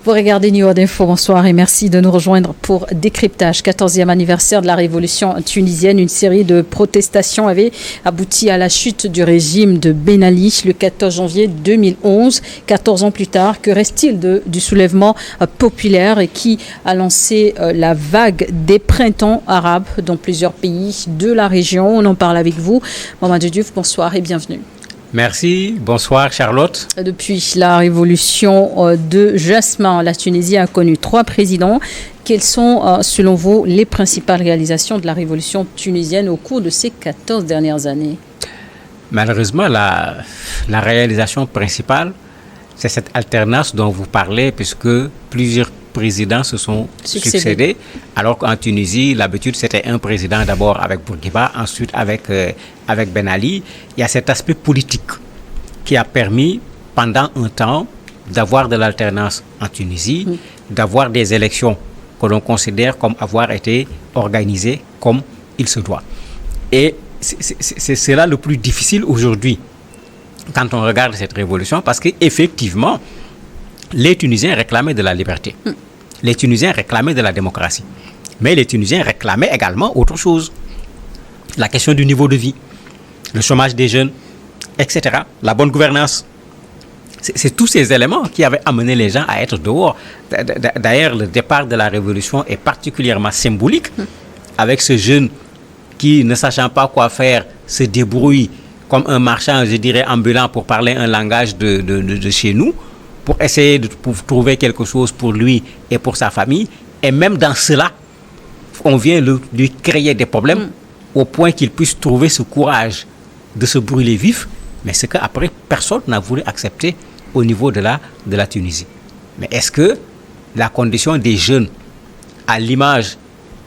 Vous regardez New York Info, bonsoir et merci de nous rejoindre pour Décryptage. 14e anniversaire de la révolution tunisienne. Une série de protestations avait abouti à la chute du régime de Ben Ali le 14 janvier 2011. 14 ans plus tard, que reste-t-il du soulèvement populaire et qui a lancé la vague des printemps arabes dans plusieurs pays de la région? On en parle avec vous. Mamadou Diouf, bonsoir et bienvenue. Merci, bonsoir Charlotte. Depuis la révolution de Jasmin, la Tunisie a connu 3 présidents. Quelles sont, selon vous, les principales réalisations de la révolution tunisienne au cours de ces 14 dernières années? Malheureusement, la réalisation principale, c'est cette alternance dont vous parlez, puisque plusieurs présidents se sont succédés, alors qu'en Tunisie, l'habitude, c'était un président d'abord avec Bourguiba, ensuite avec Ben Ali. Il y a cet aspect politique qui a permis, pendant un temps, d'avoir de l'alternance en Tunisie, d'avoir des élections que l'on considère comme avoir été organisées comme il se doit. Et c'est là le plus difficile aujourd'hui, quand on regarde cette révolution, parce qu'effectivement, les Tunisiens réclamaient de la liberté. Les Tunisiens réclamaient de la démocratie. Mais les Tunisiens réclamaient également autre chose. La question du niveau de vie, le chômage des jeunes, etc. La bonne gouvernance. C'est tous ces éléments qui avaient amené les gens à être dehors. D'ailleurs, le départ de la révolution est particulièrement symbolique, avec ce jeune qui, ne sachant pas quoi faire, se débrouille comme un marchand, je dirais, ambulant, pour parler un langage de chez nous, pour essayer de trouver quelque chose pour lui et pour sa famille. Et même dans cela, on vient lui créer des problèmes au point qu'il puisse trouver ce courage de se brûler vif. Mais c'est qu'après, personne n'a voulu accepter au niveau de la Tunisie. Mais est-ce que la condition des jeunes, à l'image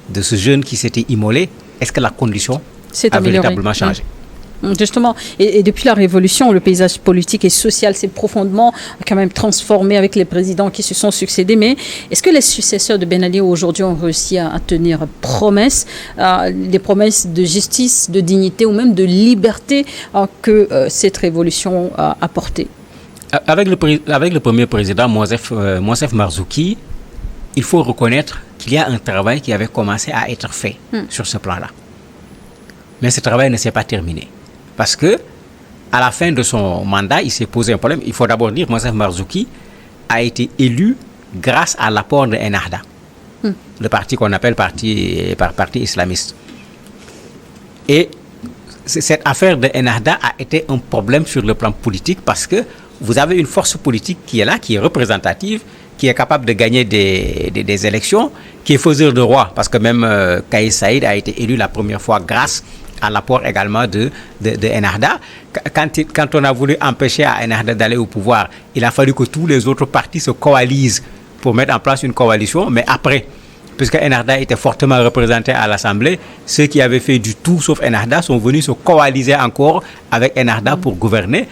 de ce jeune qui s'était immolé, est-ce que la condition a véritablement changé? Justement, et depuis la révolution, le paysage politique et social s'est profondément quand même transformé avec les présidents qui se sont succédés. Mais est-ce que les successeurs de Ben Ali aujourd'hui ont réussi à tenir promesses, des promesses de justice, de dignité ou même de liberté que cette révolution a apporté? Avec le premier président, Mouassef Marzouki, il faut reconnaître qu'il y a un travail qui avait commencé à être fait sur ce plan-là. Mais ce travail ne s'est pas terminé. Parce que, à la fin de son mandat, il s'est posé un problème. Il faut d'abord dire que Mouassef Marzouki a été élu grâce à l'apport de Ennahda, le parti qu'on appelle parti islamiste. Et cette affaire de Ennahda a été un problème sur le plan politique parce que vous avez une force politique qui est là, qui est représentative, qui est capable de gagner des élections, qui est faiseur de roi, parce que même Kais Saïd a été élu la première fois grâce à l'apport également de Ennahda. Quand on a voulu empêcher à Ennahda d'aller au pouvoir, il a fallu que tous les autres partis se coalisent pour mettre en place une coalition. Mais après, puisque Ennahda était fortement représenté à l'Assemblée, ceux qui avaient fait du tout sauf Ennahda sont venus se coaliser encore avec Ennahda pour gouverner.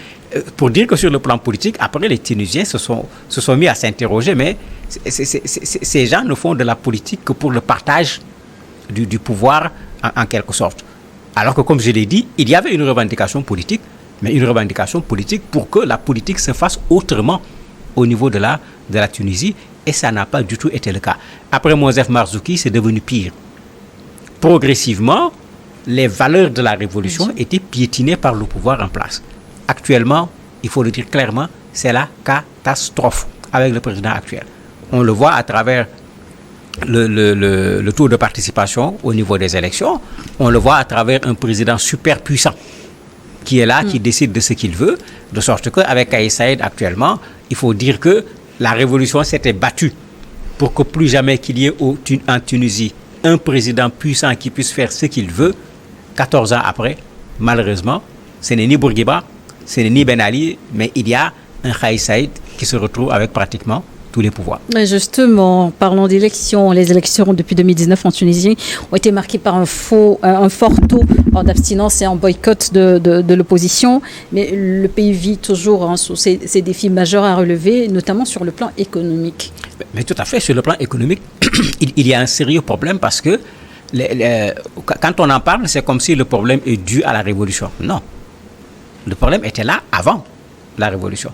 Pour dire que sur le plan politique, après les Tunisiens se sont mis à s'interroger, mais ces gens ne font de la politique que pour le partage du pouvoir en quelque sorte. Alors que, comme je l'ai dit, il y avait une revendication politique, mais une revendication politique pour que la politique se fasse autrement au niveau de la Tunisie, et ça n'a pas du tout été le cas. Après Mouassef Marzouki, c'est devenu pire. Progressivement, les valeurs de la révolution étaient piétinées par le pouvoir en place. Actuellement, il faut le dire clairement, c'est la catastrophe avec le président actuel. On le voit à travers le taux de participation au niveau des élections. On le voit à travers un président super puissant qui est là, qui décide de ce qu'il veut, de sorte qu'avec Kais Saïd actuellement, il faut dire que la révolution s'était battue pour que plus jamais qu'il y ait en Tunisie un président puissant qui puisse faire ce qu'il veut. 14 ans après, malheureusement, ce n'est ni Bourguiba, ce n'est ni Ben Ali, mais il y a un Kais Saïd qui se retrouve avec pratiquement tous les pouvoirs. Mais justement, parlons d'élections. Les élections depuis 2019 en Tunisie ont été marquées par un fort taux d'abstinence et un boycott de l'opposition. Mais le pays vit toujours sous ces défis majeurs à relever, notamment sur le plan économique. Mais tout à fait, sur le plan économique, il y a un sérieux problème parce que quand on en parle, c'est comme si le problème est dû à la révolution. Non. Le problème était là avant la révolution.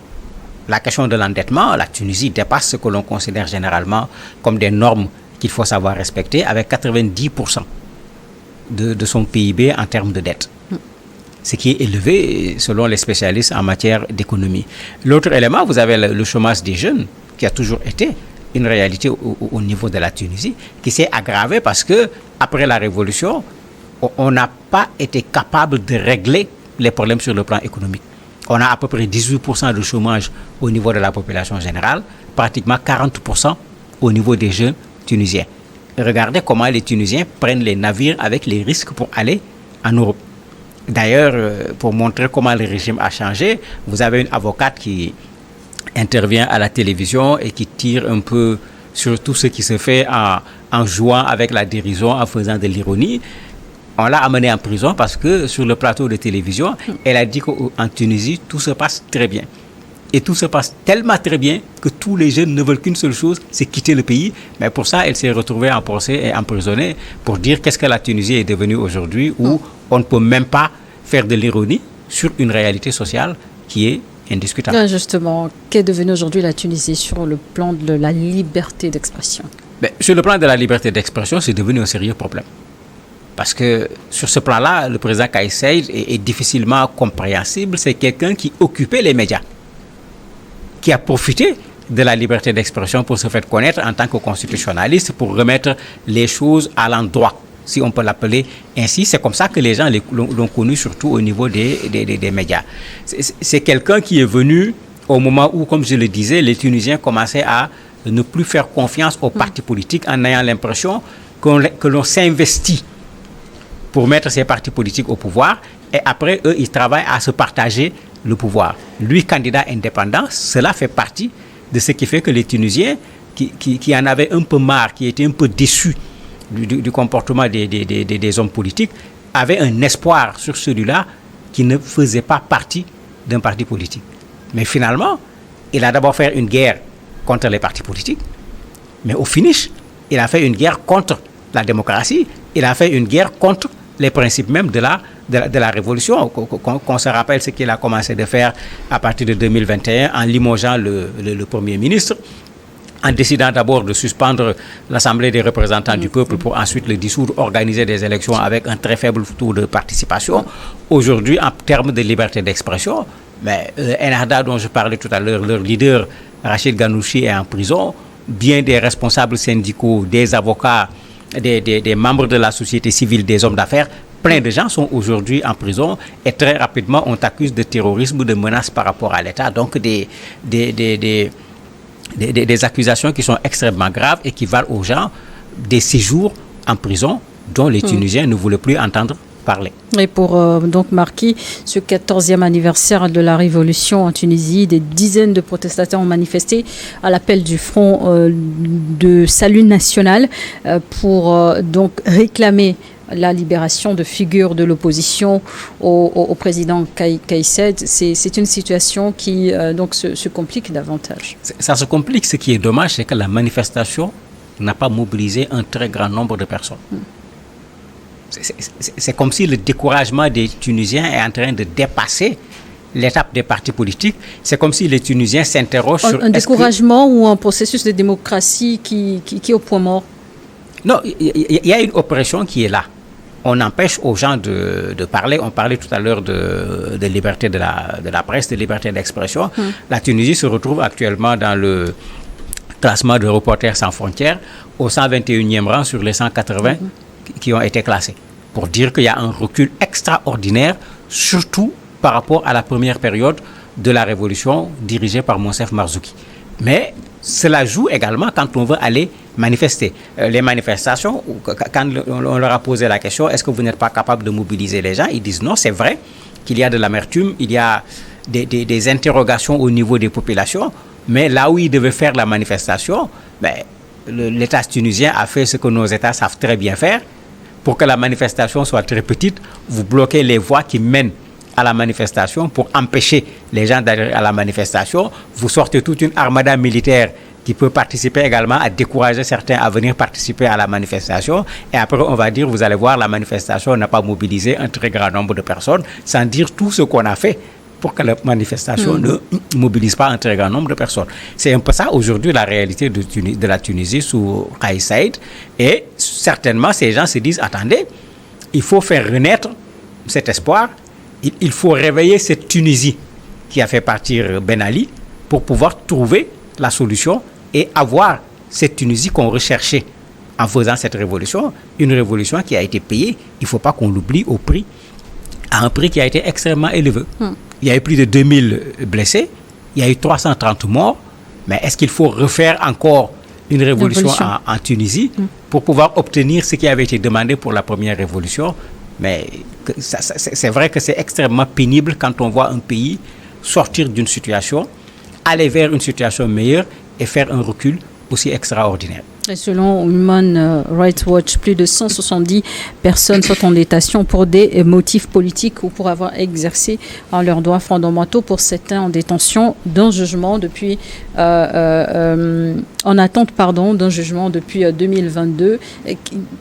la question de l'endettement, la Tunisie dépasse ce que l'on considère généralement comme des normes qu'il faut savoir respecter, avec 90% de son PIB en termes de dette. Ce qui est élevé selon les spécialistes en matière d'économie. L'autre élément, vous avez le chômage des jeunes, qui a toujours été une réalité au niveau de la Tunisie, qui s'est aggravé parce que après la révolution, on n'a pas été capable de régler les problèmes sur le plan économique. On a à peu près 18% de chômage au niveau de la population générale, pratiquement 40% au niveau des jeunes tunisiens. Regardez comment les Tunisiens prennent les navires avec les risques pour aller en Europe. D'ailleurs, pour montrer comment le régime a changé, vous avez une avocate qui intervient à la télévision et qui tire un peu sur tout ce qui se fait en jouant avec la dérision, en faisant de l'ironie. On l'a amenée en prison parce que sur le plateau de télévision, elle a dit qu'en Tunisie, tout se passe très bien. Et tout se passe tellement très bien que tous les jeunes ne veulent qu'une seule chose, c'est quitter le pays. Mais pour ça, elle s'est retrouvée en procès et emprisonnée pour dire qu'est-ce que la Tunisie est devenue aujourd'hui, où on ne peut même pas faire de l'ironie sur une réalité sociale qui est indiscutable. Là, justement, qu'est devenue aujourd'hui la Tunisie sur le plan de la liberté d'expression? Sur le plan de la liberté d'expression, c'est devenu un sérieux problème. Parce que sur ce plan-là, le président Kais Saied est difficilement compréhensible. C'est quelqu'un qui occupait les médias, qui a profité de la liberté d'expression pour se faire connaître en tant que constitutionnaliste, pour remettre les choses à l'endroit, si on peut l'appeler ainsi. C'est comme ça que les gens l'ont connu, surtout au niveau des médias. C'est quelqu'un qui est venu au moment où, comme je le disais, les Tunisiens commençaient à ne plus faire confiance aux partis politiques en ayant l'impression que l'on s'investit pour mettre ces partis politiques au pouvoir, et après, eux, ils travaillent à se partager le pouvoir. Lui, candidat indépendant, cela fait partie de ce qui fait que les Tunisiens, qui en avaient un peu marre, qui étaient un peu déçus du comportement des hommes politiques, avaient un espoir sur celui-là qui ne faisait pas partie d'un parti politique. Mais finalement, il a d'abord fait une guerre contre les partis politiques, mais au finish, il a fait une guerre contre la démocratie, il a fait une guerre contre les principes même de la révolution, qu'on se rappelle ce qu'il a commencé de faire à partir de 2021 en limogeant le Premier ministre, en décidant d'abord de suspendre l'Assemblée des représentants du peuple pour ensuite le dissoudre, organiser des élections avec un très faible taux de participation. Aujourd'hui, en termes de liberté d'expression, mais Ennahda dont je parlais tout à l'heure, leur leader Rachid Ghannouchi est en prison, bien des responsables syndicaux, des avocats, des membres de la société civile, des hommes d'affaires, plein de gens sont aujourd'hui en prison et très rapidement on t'accuse de terrorisme ou de menaces par rapport à l'État. Donc des accusations qui sont extrêmement graves et qui valent aux gens des séjours en prison dont les Tunisiens ne voulaient plus entendre parler. Et pour donc marquer ce 14e anniversaire de la révolution en Tunisie, des dizaines de protestateurs ont manifesté à l'appel du Front de Salut National pour donc réclamer la libération de figures de l'opposition au président Kais Saied. C'est une situation qui donc se complique davantage. Ça se complique. Ce qui est dommage, c'est que la manifestation n'a pas mobilisé un très grand nombre de personnes. C'est comme si le découragement des Tunisiens est en train de dépasser l'étape des partis politiques. C'est comme si les Tunisiens s'interrogent sur... Un découragement ou un processus de démocratie qui est au point mort? Non, il y a une oppression qui est là. On empêche aux gens de parler. On parlait tout à l'heure de liberté de la presse, de liberté d'expression. La Tunisie se retrouve actuellement dans le classement de Reporters sans frontières au 121e rang sur les 180 qui ont été classés. Pour dire qu'il y a un recul extraordinaire, surtout par rapport à la première période de la révolution dirigée par Monsef Marzouki. Mais cela joue également quand on veut aller manifester. Les manifestations, quand on leur a posé la question, est-ce que vous n'êtes pas capable de mobiliser les gens? Ils disent non, c'est vrai qu'il y a de l'amertume, il y a des interrogations au niveau des populations, mais là où ils devaient faire la manifestation, l'État tunisien a fait ce que nos États savent très bien faire. Pour que la manifestation soit très petite, vous bloquez les voies qui mènent à la manifestation pour empêcher les gens d'aller à la manifestation. Vous sortez toute une armada militaire qui peut participer également à décourager certains à venir participer à la manifestation. Et après, on va dire, vous allez voir, la manifestation n'a pas mobilisé un très grand nombre de personnes, sans dire tout ce qu'on a fait pour que la manifestation ne mobilise pas un très grand nombre de personnes. C'est un peu ça aujourd'hui la réalité de la Tunisie sous Kais Saied. Et certainement, ces gens se disent, attendez, il faut faire renaître cet espoir, il faut réveiller cette Tunisie qui a fait partir Ben Ali pour pouvoir trouver la solution et avoir cette Tunisie qu'on recherchait en faisant cette révolution, une révolution qui a été payée, il ne faut pas qu'on l'oublie, à un prix qui a été extrêmement élevé. Il y a eu plus de 2000 blessés, il y a eu 330 morts, mais est-ce qu'il faut refaire encore une révolution en Tunisie pour pouvoir obtenir ce qui avait été demandé pour la première révolution? Mais c'est vrai que c'est extrêmement pénible quand on voit un pays sortir d'une situation, aller vers une situation meilleure et faire un recul aussi extraordinaire. Et selon Human Rights Watch, plus de 170 personnes sont en détention pour des motifs politiques ou pour avoir exercé leurs droits fondamentaux. Pour certains en détention d'un jugement depuis en attente d'un jugement depuis 2022.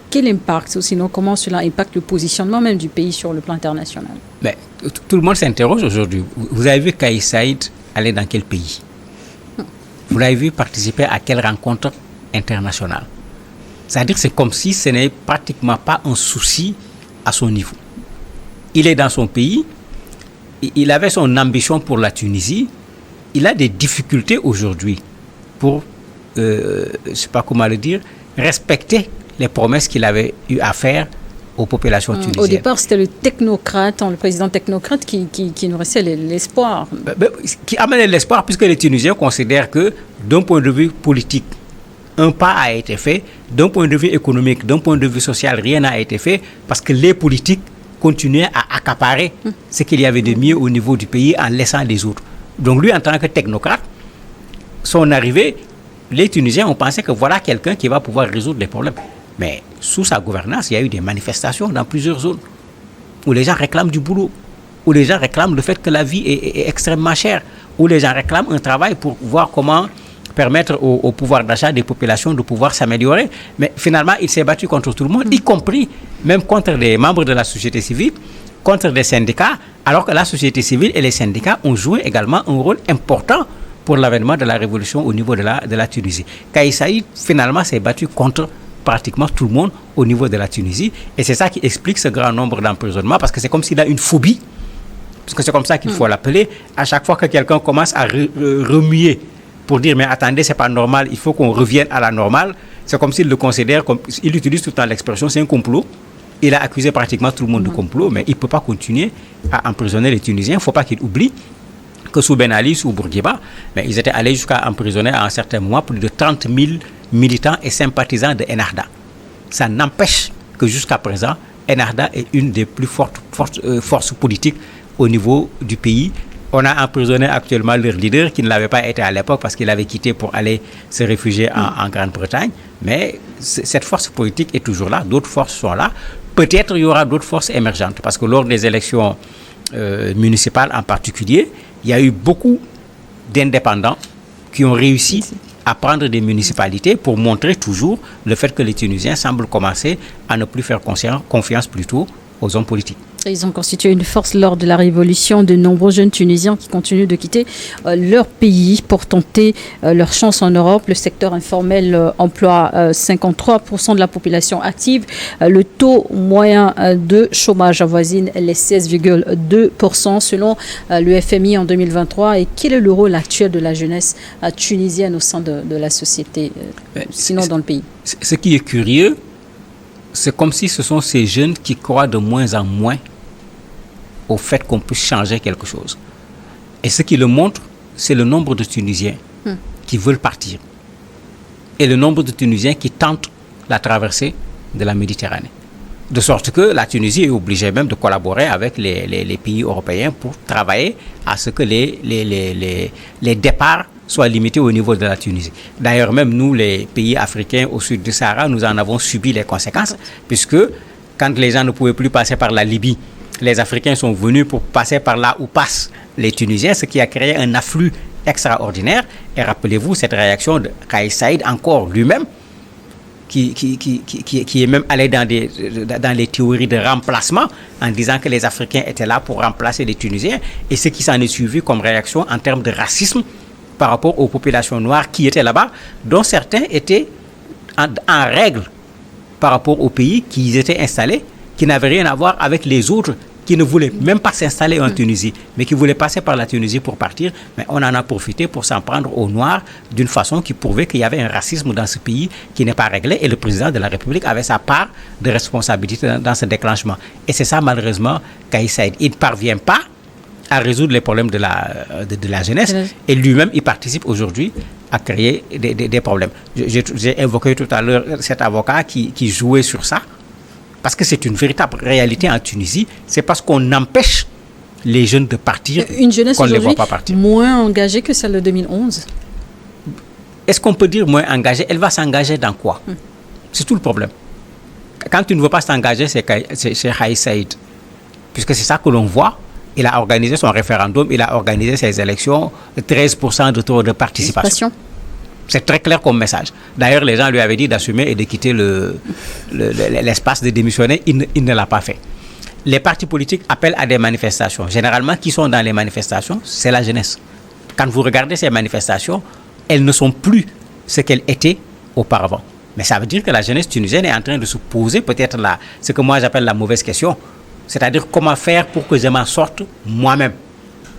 Quel impact, ou sinon comment cela impacte le positionnement même du pays sur le plan international? Mais tout le monde s'interroge aujourd'hui. Vous avez vu Kais Saied aller dans quel pays? Vous l'avez vu participer à quelle rencontre internationale? C'est-à-dire que c'est comme si ce n'est pratiquement pas un souci à son niveau. Il est dans son pays, il avait son ambition pour la Tunisie, il a des difficultés aujourd'hui pour, je ne sais pas comment le dire, respecter les promesses qu'il avait eu à faire aux populations tunisiennes. Au départ, c'était le technocrate, le président technocrate qui nourrissait l'espoir. Qui amenait l'espoir, puisque les Tunisiens considèrent que, d'un point de vue politique, un pas a été fait, d'un point de vue économique, d'un point de vue social, rien n'a été fait, parce que les politiques continuaient à accaparer ce qu'il y avait de mieux au niveau du pays en laissant les autres. Donc lui, en tant que technocrate, son arrivée, les Tunisiens ont pensé que voilà quelqu'un qui va pouvoir résoudre les problèmes. Mais sous sa gouvernance, il y a eu des manifestations dans plusieurs zones où les gens réclament du boulot, où les gens réclament le fait que la vie est extrêmement chère, où les gens réclament un travail pour voir comment permettre au pouvoir d'achat des populations de pouvoir s'améliorer. Mais finalement, il s'est battu contre tout le monde, y compris même contre les membres de la société civile, contre des syndicats, alors que la société civile et les syndicats ont joué également un rôle important pour l'avènement de la révolution au niveau de la Tunisie. Kais Saied, finalement, s'est battu contre pratiquement tout le monde au niveau de la Tunisie. Et c'est ça qui explique ce grand nombre d'emprisonnements, parce que c'est comme s'il a une phobie, parce que c'est comme ça qu'il faut l'appeler. À chaque fois que quelqu'un commence à remuer pour dire, mais attendez, c'est pas normal, il faut qu'on revienne à la normale, c'est comme s'il le considère, il utilise tout le temps l'expression, c'est un complot. Il a accusé pratiquement tout le monde de complot, mais il ne peut pas continuer à emprisonner les Tunisiens. Il ne faut pas qu'il oublie que sous Ben Ali, sous Bourguiba, mais ils étaient allés jusqu'à emprisonner à un certain moment plus de 30 000 militants et sympathisants de Ennahda. Ça n'empêche que jusqu'à présent, Ennahda est une des plus fortes forces politiques au niveau du pays. On a emprisonné actuellement leur leader qui ne l'avait pas été à l'époque parce qu'il avait quitté pour aller se réfugier en Grande-Bretagne. Mais cette force politique est toujours là, d'autres forces sont là. Peut-être il y aura d'autres forces émergentes parce que lors des élections municipales en particulier, il y a eu beaucoup d'indépendants qui ont réussi à prendre des municipalités pour montrer toujours le fait que les Tunisiens semblent commencer à ne plus faire confiance plutôt aux hommes politiques. Ils ont constitué une force lors de la révolution. De nombreux jeunes Tunisiens qui continuent de quitter leur pays pour tenter leur chance en Europe. Le secteur informel emploie 53% de la population active. Le taux moyen de chômage avoisine les 16,2% selon le FMI en 2023. Et quel est le rôle actuel de la jeunesse tunisienne au sein de la société, sinon dans le pays? Ce qui est curieux, c'est comme si ce sont ces jeunes qui croient de moins en moins au fait qu'on puisse changer quelque chose. Et ce qui le montre, c'est le nombre de Tunisiens qui veulent partir et le nombre de Tunisiens qui tentent la traversée de la Méditerranée. De sorte que la Tunisie est obligée même de collaborer avec les pays européens pour travailler à ce que les départs soient limités au niveau de la Tunisie. D'ailleurs, même nous, les pays africains au sud du Sahara, nous en avons subi les conséquences, puisque quand les gens ne pouvaient plus passer par la Libye, les Africains sont venus pour passer par là où passent les Tunisiens, ce qui a créé un afflux extraordinaire. Et rappelez-vous cette réaction de Kais Saied, encore lui-même, qui est même allé dans les théories de remplacement en disant que les Africains étaient là pour remplacer les Tunisiens, et ce qui s'en est suivi comme réaction en termes de racisme par rapport aux populations noires qui étaient là-bas, dont certains étaient en règle par rapport aux pays qui étaient installés, qui n'avaient rien à voir avec les autres qui ne voulaient même pas s'installer en Tunisie, mais qui voulaient passer par la Tunisie pour partir. Mais on en a profité pour s'en prendre aux Noirs d'une façon qui prouvait qu'il y avait un racisme dans ce pays qui n'est pas réglé, et le président de la République avait sa part de responsabilité dans ce déclenchement. Et c'est ça, malheureusement, Kais Saïed. Il ne parvient pas à résoudre les problèmes de la jeunesse, et lui-même, il participe aujourd'hui à créer des problèmes. J'ai évoqué tout à l'heure cet avocat qui jouait sur ça, parce que c'est une véritable réalité en Tunisie. C'est parce qu'on empêche les jeunes de partir une jeunesse qu'on ne les voit pas partir. Moins engagée que celle de 2011. Est-ce qu'on peut dire moins engagée? Elle va s'engager dans quoi? C'est tout le problème. Quand tu ne veux pas s'engager, c'est Kais Saïed. Puisque c'est ça que l'on voit. Il a organisé son référendum, il a organisé ses élections, 13% de taux de participation. C'est très clair comme message. D'ailleurs, les gens lui avaient dit d'assumer et de quitter l'espace, de démissionner. Il ne l'a pas fait. Les partis politiques appellent à des manifestations. Généralement, qui sont dans les manifestations? C'est la jeunesse. Quand vous regardez ces manifestations, elles ne sont plus ce qu'elles étaient auparavant. Mais ça veut dire que la jeunesse tunisienne est en train de se poser peut-être ce que moi j'appelle la mauvaise question. C'est-à-dire comment faire pour que je m'en sorte moi-même,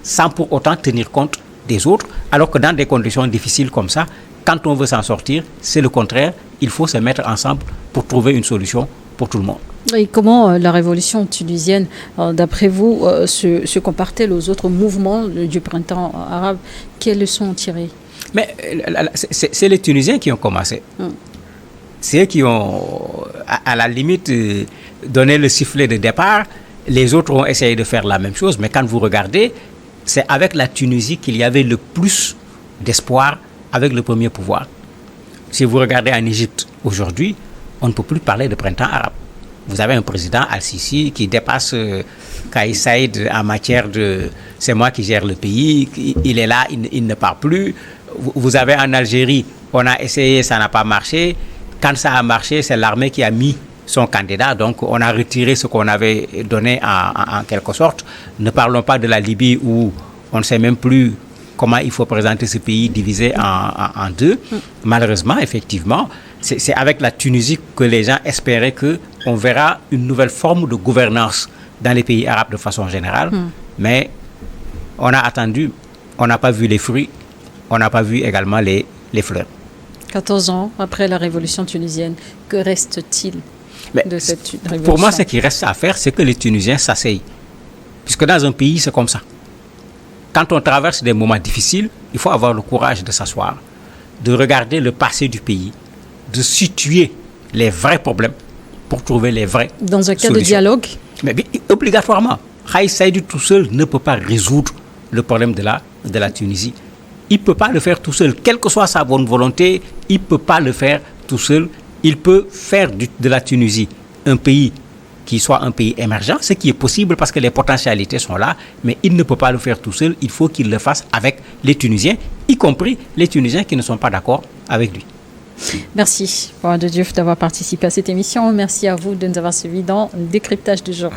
sans pour autant tenir compte des autres, alors que dans des conditions difficiles comme ça, quand on veut s'en sortir, c'est le contraire. Il faut se mettre ensemble pour trouver une solution pour tout le monde. Et comment la révolution tunisienne, d'après vous, se compare-t-elle aux autres mouvements du printemps arabe? Quelles leçons en tirer? Mais c'est les Tunisiens qui ont commencé. C'est eux qui ont, à la limite, donné le sifflet de départ. Les autres ont essayé de faire la même chose. Mais quand vous regardez, c'est avec la Tunisie qu'il y avait le plus d'espoir avec le premier pouvoir. Si vous regardez en Égypte aujourd'hui, on ne peut plus parler de printemps arabe. Vous avez un président Al-Sisi qui dépasse Kais Saïed en matière de « c'est moi qui gère le pays », il est là, il ne part plus. Vous avez en Algérie, on a essayé, ça n'a pas marché. Quand ça a marché, c'est l'armée qui a mis son candidat, donc on a retiré ce qu'on avait donné en quelque sorte. Ne parlons pas de la Libye où on ne sait même plus comment il faut présenter ce pays divisé en deux. Malheureusement, effectivement, c'est avec la Tunisie que les gens espéraient qu'on verra une nouvelle forme de gouvernance dans les pays arabes de façon générale. Mais on a attendu, on n'a pas vu les fruits, on n'a pas vu également les fleurs. 14 ans après la révolution tunisienne, que reste-t-il de cette révolution? Pour moi, ce qui reste à faire, c'est que les Tunisiens s'asseyent. Puisque dans un pays, c'est comme ça. Quand on traverse des moments difficiles, il faut avoir le courage de s'asseoir, de regarder le passé du pays, de situer les vrais problèmes pour trouver les vraies solutions. Dans un cas de dialogue? Mais obligatoirement. Kais Saïed tout seul ne peut pas résoudre le problème de la Tunisie. Il ne peut pas le faire tout seul. Quelle que soit sa bonne volonté, il ne peut pas le faire tout seul. Il peut faire de la Tunisie un pays qui soit un pays émergent, ce qui est possible parce que les potentialités sont là, mais il ne peut pas le faire tout seul. Il faut qu'il le fasse avec les Tunisiens, y compris les Tunisiens qui ne sont pas d'accord avec lui. Merci, Bois de Diouf, d'avoir participé à cette émission. Merci à vous de nous avoir suivis dans le décryptage du jour.